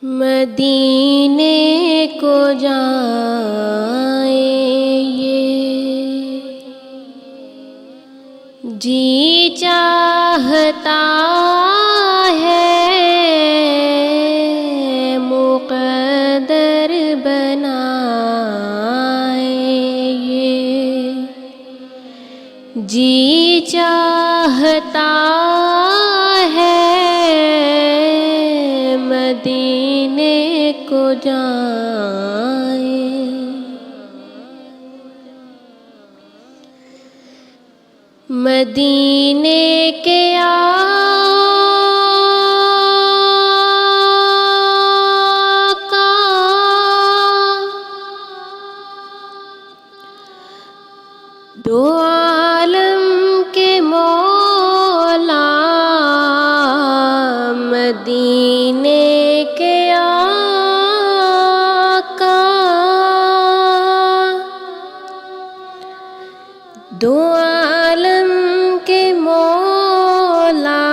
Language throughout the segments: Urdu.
مدینے کو جائیں یہ جی چاہتا ہے، مقدر بنائیں یہ جی چاہتا ہے، مدینے کو جائیں۔ مدینے کے آقا دو عالم کے مولا، مدینے کے آقا دو عالم کے مولا،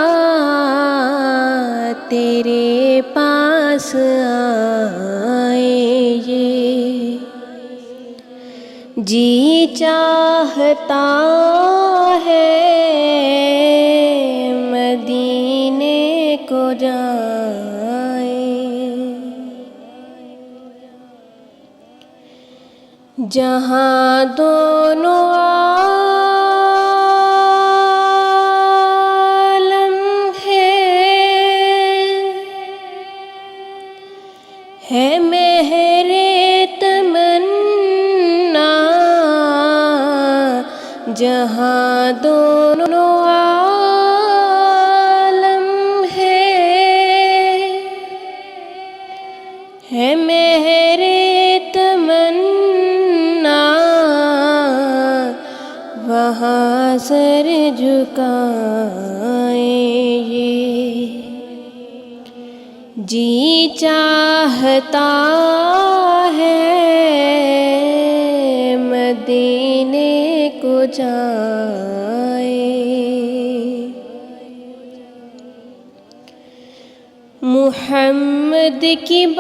تیرے پاس آئیں یہ جی چاہتا ہے، مدینے کو جائیں۔ جہاں دونوں عالم ہے مہر تمنا، جہاں دونوں عالم ہے مہر تمنا، وہاں سر جھکائیں یہ جی چاہتا ہے، مدینے کو جائیں۔ محمد کی باتیں،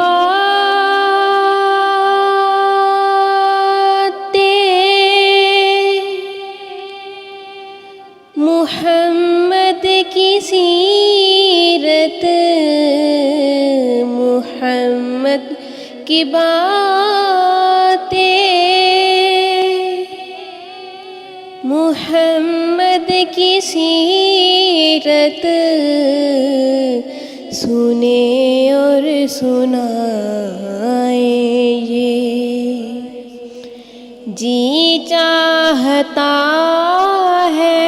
محمد کی سیرت، محمد کی باتیں، محمد کی سیرت، سنیں اور سنائیں یہ جی چاہتا ہے،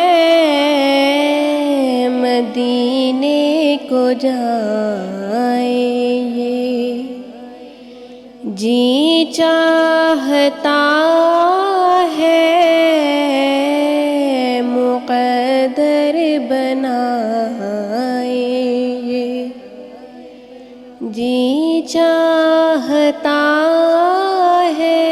مدینے کو جائیں یہ جی چاہتا ہے، مقدر بنائیں یہ جی چاہتا ہے۔